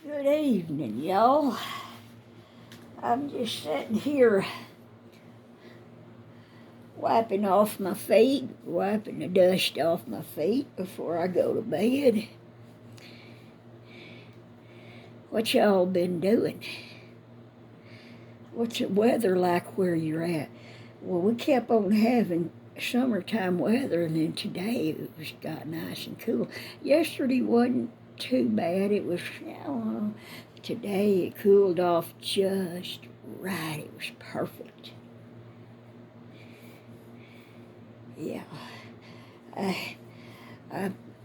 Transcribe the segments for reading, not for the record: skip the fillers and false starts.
Good evening, y'all. I'm just sitting here wiping off my feet, wiping the dust off my feet before I go to bed. What y'all been doing? What's the weather like where you're at? Well, we kept on having summertime weather, and then today it got nice and cool. Yesterday wasn't too bad. It was, today it cooled off just right. It was perfect. Yeah, I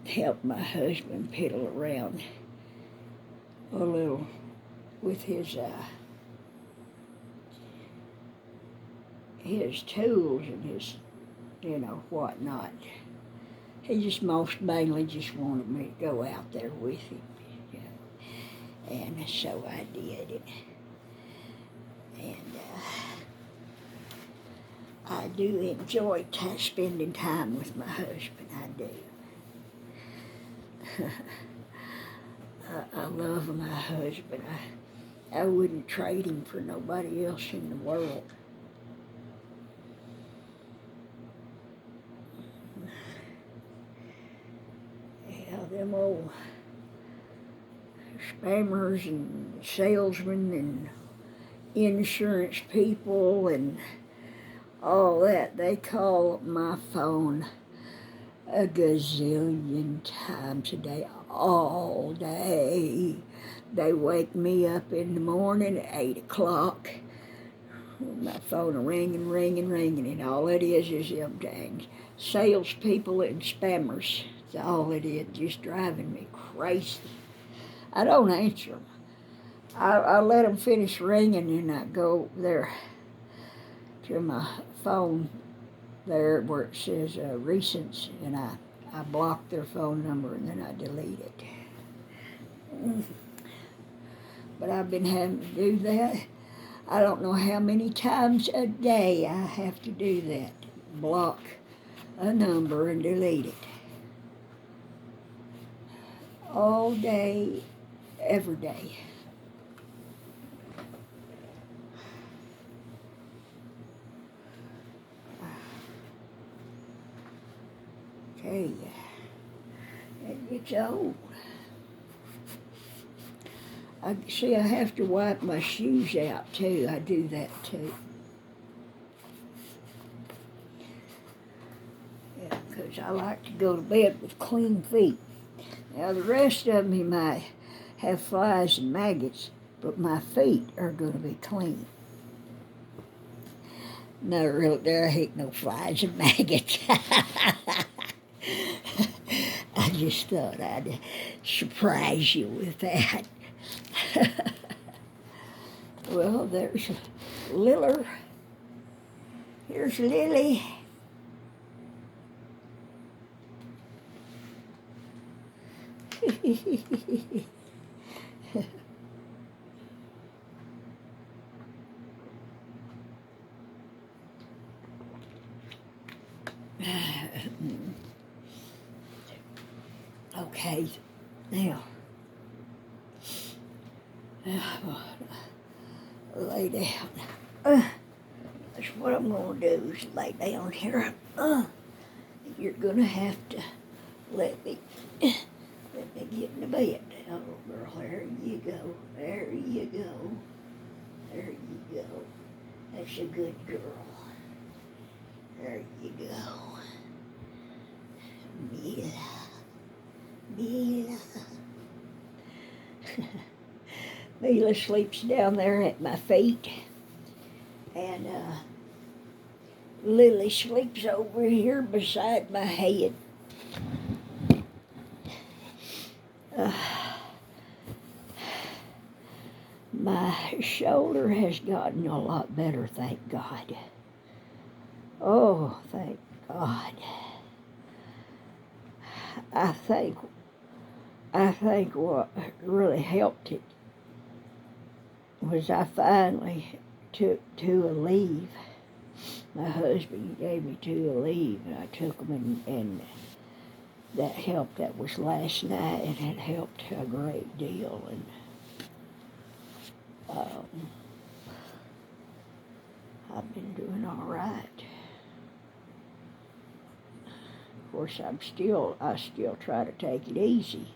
helped my husband piddle around a little with his tools and his, whatnot. He just most mainly just wanted me to go out there with him, and so I did it. And I do enjoy spending time with my husband. I do. I love my husband. I wouldn't trade him for nobody else in the world. Yeah, them old spammers and salesmen and insurance people and all that, they call my phone a gazillion times a day, all day. They wake me up in the morning at 8 o'clock. My phone ringing, and all it is them dang salespeople and spammers. That's all it is, just driving me crazy. I don't answer them. I let them finish ringing, and I go there to my phone there where it says recents, and I block their phone number, and then I delete it. But I've been having to do that. I don't know how many times a day I have to do that. Block a number and delete it. All day, every day. Okay, it gets old. I have to wipe my shoes out too. I do that too. Yeah, because I like to go to bed with clean feet. Now the rest of me might have flies and maggots, but my feet are going to be clean. No, really, there ain't no flies and maggots. I just thought I'd surprise you with that. Well, there's Liller. Here's Lily. Okay, now, lay down. That's what I'm going to do, is lay down here. You're going to have to let me get in the bed. Oh, girl, there you go. There you go. There you go. That's a good girl. There you go. Mila. Mila sleeps down there at my feet, and Lily sleeps over here beside my head. My shoulder has gotten a lot better, thank God. Oh, thank God. I think what really helped it was I finally took 2 a leave. My husband gave me 2 a leave, and I took them, and that helped. That was last night, and it helped a great deal. And Um, I've been doing all right. Of course, I still try to take it easy.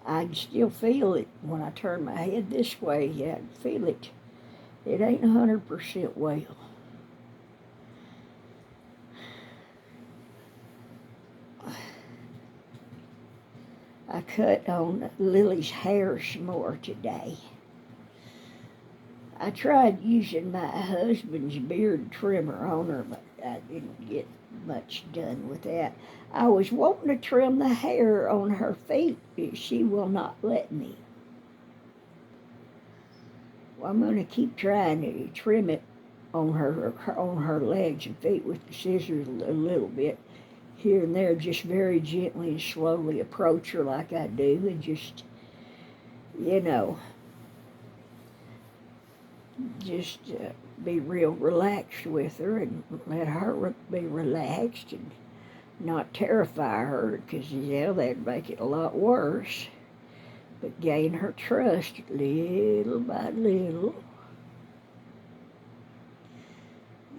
I can still feel it when I turn my head this way. Yeah, I can feel it. It ain't 100% well. I cut on Lily's hair some more today. I tried using my husband's beard trimmer on her, but I didn't get much done with that. I was wanting to trim the hair on her feet, but she will not let me. Well, I'm going to keep trying to trim it on her legs and feet with the scissors a little bit here and there, just very gently and slowly approach her like I do, and just, you know, just be real relaxed with her and let her be relaxed and not terrify her, because, that'd make it a lot worse. But gain her trust little by little.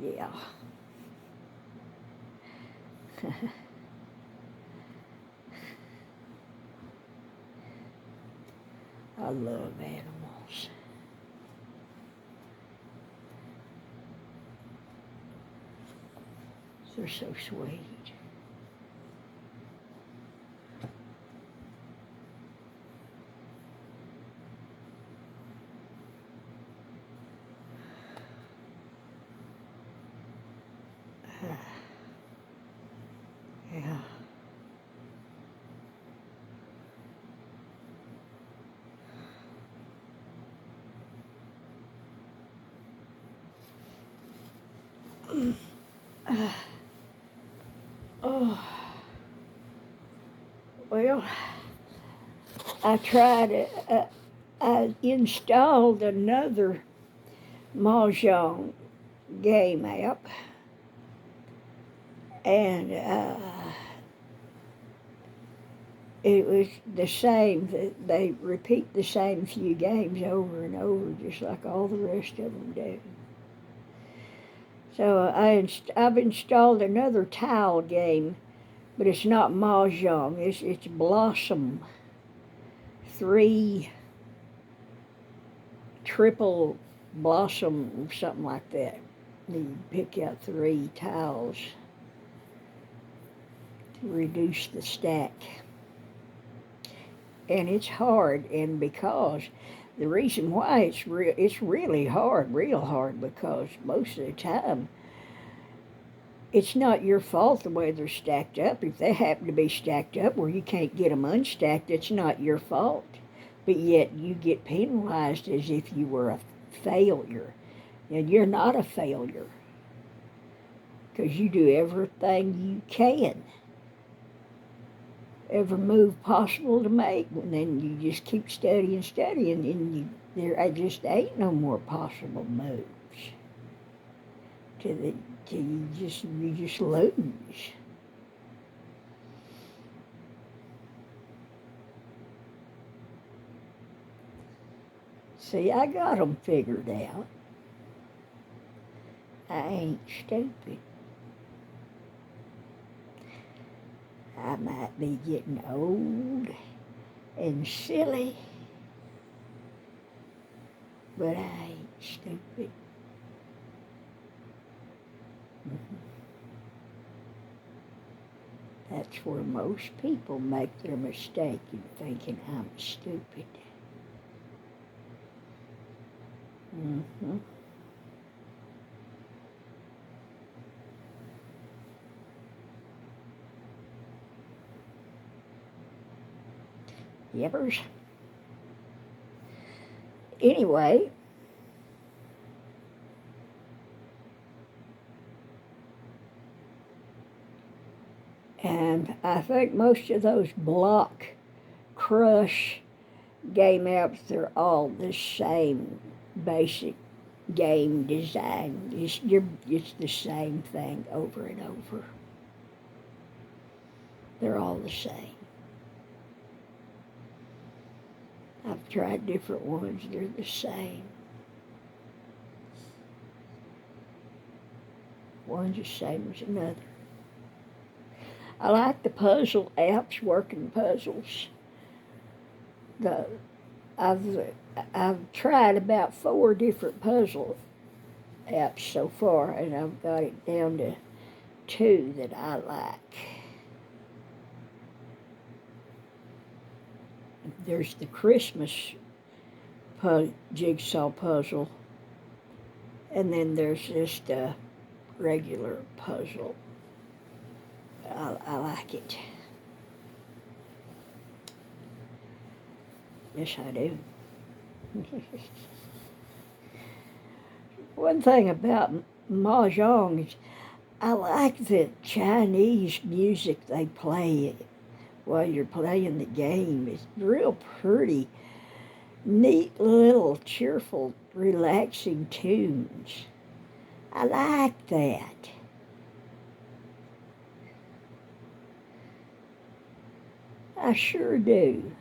Yeah. I love animals. They're so sweet. Yeah. Oh. Well, I installed another Mahjong game app, and it was the same. They repeat the same few games over and over, just like all the rest of them do. So I've installed another tile game, but it's not Mahjong. It's Blossom. 3 triple blossom, something like that. You pick out 3 tiles to reduce the stack. And it's hard, and because the reason why it's really hard, real hard, because most of the time it's not your fault the way they're stacked up. If they happen to be stacked up where you can't get them unstacked, it's not your fault. But yet you get penalized as if you were a failure. And you're not a failure, because you do everything you can, every move possible to make, and then you just keep studying, and there just ain't no more possible moves. You just lose. See, I got them figured out. I ain't stupid. I might be getting old and silly, but I ain't stupid. That's where most people make their mistake in thinking I'm stupid. Mm-hmm. Yepers. Anyway, and I think most of those block crush game apps, they're all the same basic game design. It's the same thing over and over. They're all the same. I've tried different ones, they're the same. One's the same as another. I like the puzzle apps, working puzzles. The I've tried about 4 different puzzle apps so far, and I've got it down to 2 that I like. There's the Christmas jigsaw puzzle, and then there's just a regular puzzle. I like it. Yes, I do. One thing about mahjong is I like the Chinese music they play while you're playing the game. It's real pretty, neat little cheerful, relaxing tunes. I like that. I sure do.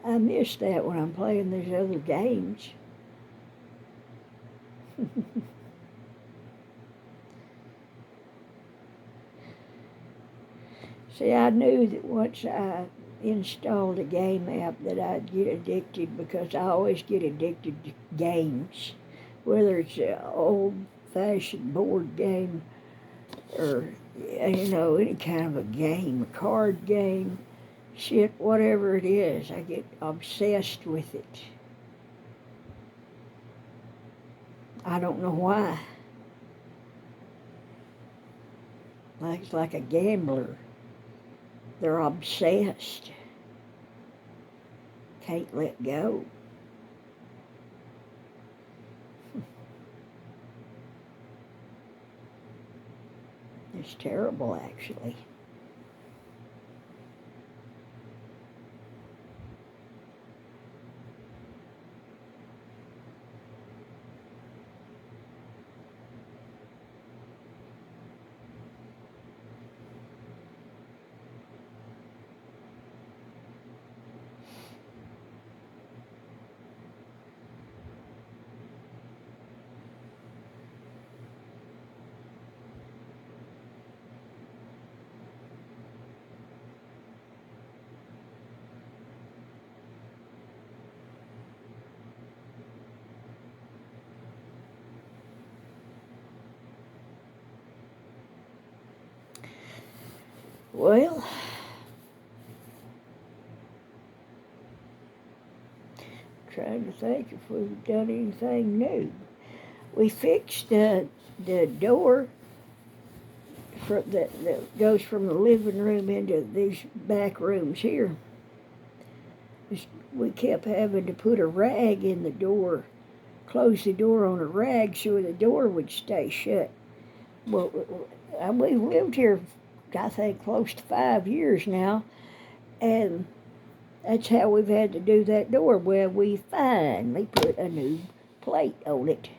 I miss that when I'm playing these other games. See, I knew that once I installed a game app that I'd get addicted, because I always get addicted to games, whether it's an old-fashioned board game or, any kind of a game, a card game, shit, whatever it is. I get obsessed with it. I don't know why. It's like a gambler. They're obsessed. Can't let go. It's terrible, actually. Well, trying to think if we've done anything new. We fixed the door that goes from the living room into these back rooms here. We kept having to put a rag in the door, close the door on a rag so the door would stay shut. Well, we've lived here, I think, close to 5 years now, and that's how we've had to do that door. Well, we finally put a new plate on it,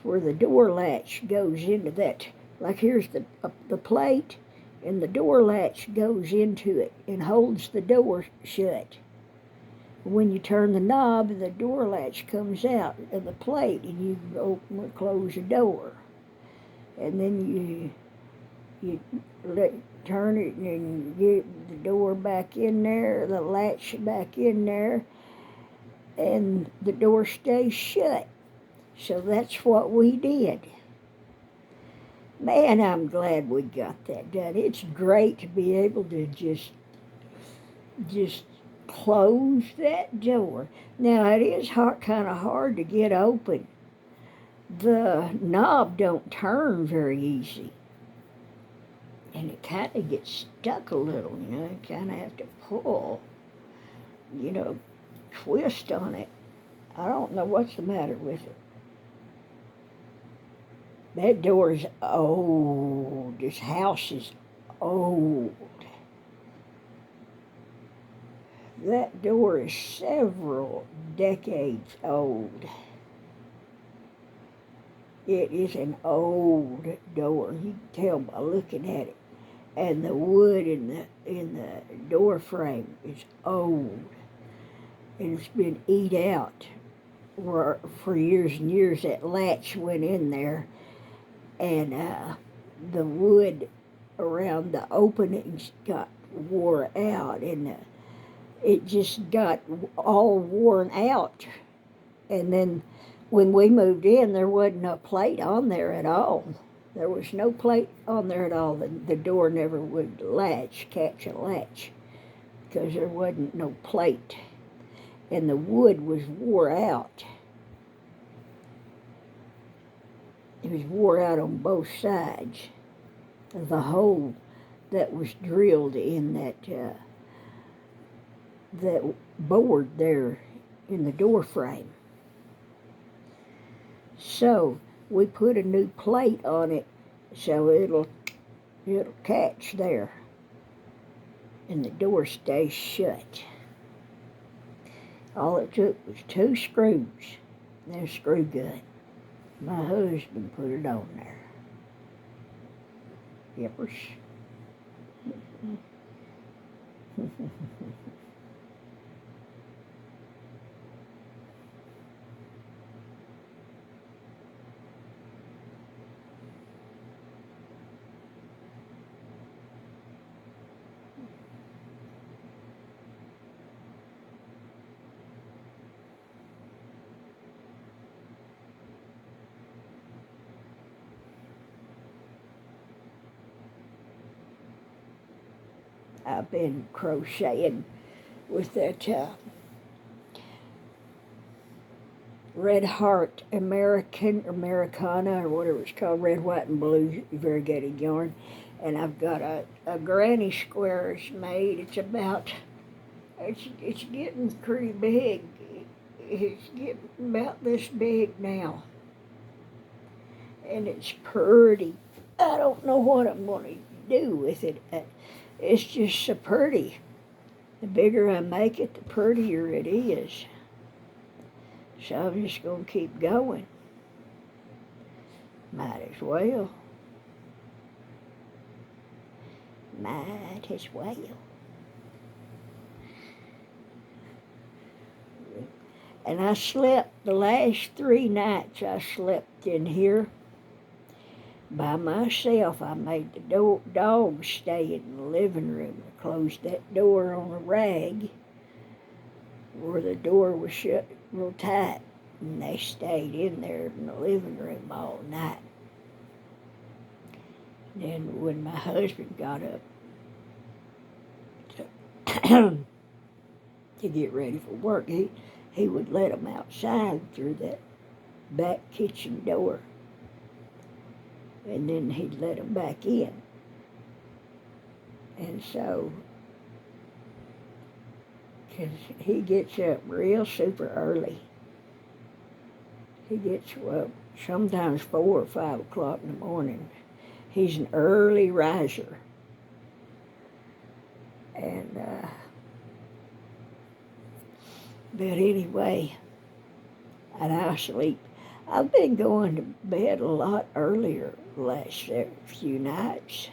where the door latch goes into that. Like, here's the plate, and the door latch goes into it and holds the door shut. When you turn the knob, the door latch comes out of the plate, and you can open or close the door. And then you turn it and get the door back in there, the latch back in there, and the door stays shut. So that's what we did. Man, I'm glad we got that done. It's great to be able to just close that door. Now, it is kind of hard to get open. The knob don't turn very easy, and it kind of gets stuck a little, You kind of have to pull, twist on it. I don't know what's the matter with it. That door is old. This house is old. That door is several decades old. It is an old door. You can tell by looking at it. And the wood in the door frame is old. And it's been eat out for years and years, that latch went in there, and the wood around the openings got wore out, and it just got all worn out. And then when we moved in, there wasn't a plate on there at all. There was no plate on there at all. The door never would catch a latch, because there wasn't no plate. And the wood was wore out. It was wore out on both sides of the hole that was drilled in that board there in the door frame. So we put a new plate on it so it'll catch there, and the door stays shut. All it took was 2 screws and a screw gun. My husband put it on there. Yippers. I've been crocheting with that Red Heart Americana, or whatever it's called, red, white, and blue variegated yarn. And I've got a granny squares made. It's getting pretty big. It's getting about this big now. And it's pretty. I don't know what I'm going to do with it. It's just so pretty. The bigger I make it, the prettier it is. So I'm just going to keep going. Might as well. Might as well. And I slept, the last 3 nights I slept in here by myself. I made the dogs stay in the living room. I closed that door on a rag where the door was shut real tight, and they stayed in there in the living room all night. Then when my husband got up to get ready for work, he would let them outside through that back kitchen door, and then he'd let them back in. And so, because he gets up real super early. He gets up sometimes 4 or 5 o'clock in the morning. He's an early riser. And, but anyway, and I sleep. I've been going to bed a lot earlier the last few nights.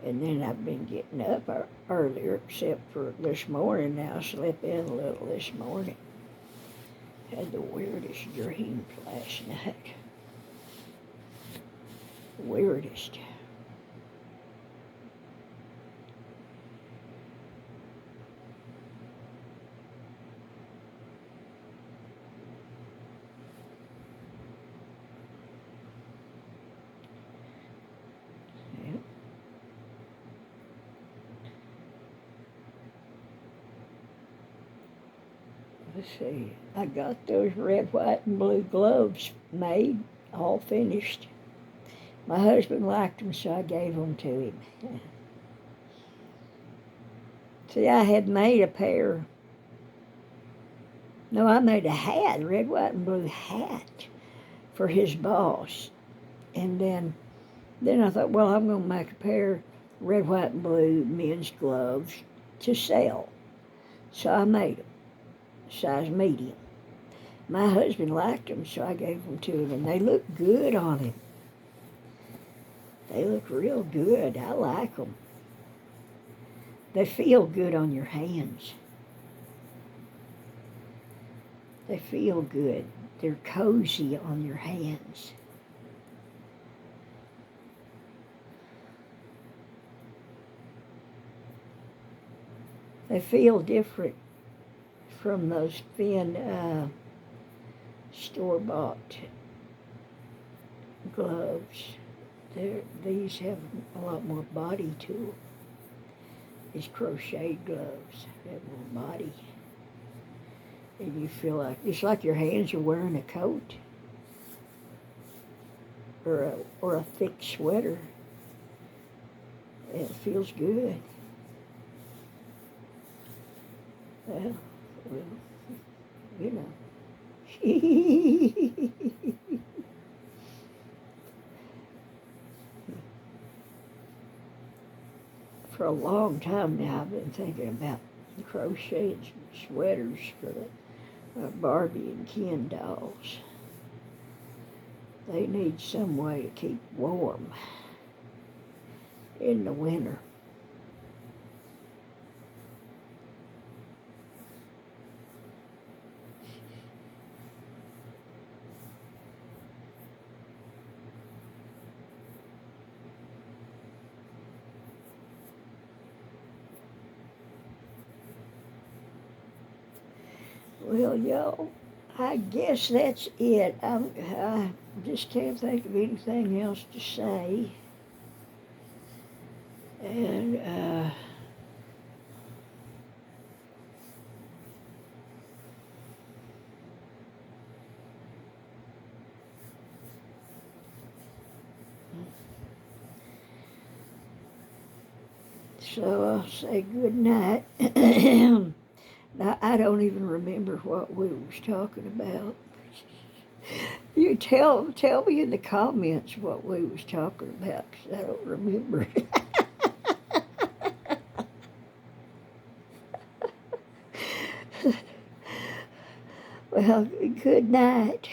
And then I've been getting up earlier, except for this morning. Now I slept in a little this morning. Had the weirdest dreams last night. Weirdest. Let's see, I got those red, white, and blue gloves made, all finished. My husband liked them, so I gave them to him. See, I had made a pair. No, I made a hat, a red, white, and blue hat for his boss. And then I thought, well, I'm going to make a pair of red, white, and blue men's gloves to sell. So I made them, size medium. My husband liked them, so I gave them to him, and they look good on him. They look real good. I like them. They feel good on your hands. They feel good. They're cozy on your hands. They feel different from those thin store-bought gloves. These have a lot more body to them. These crochet gloves have more body. And you feel like, it's like your hands are wearing a coat or a thick sweater. It feels good. Well, you know. For a long time now, I've been thinking about crocheting sweaters for the Barbie and Ken dolls. They need some way to keep warm in the winter. Well, y'all, I guess that's it. I just can't think of anything else to say. And, so I'll say good night. Now, I don't even remember what we was talking about. You tell me in the comments what we was talking about, 'cause I don't remember. Well, good night.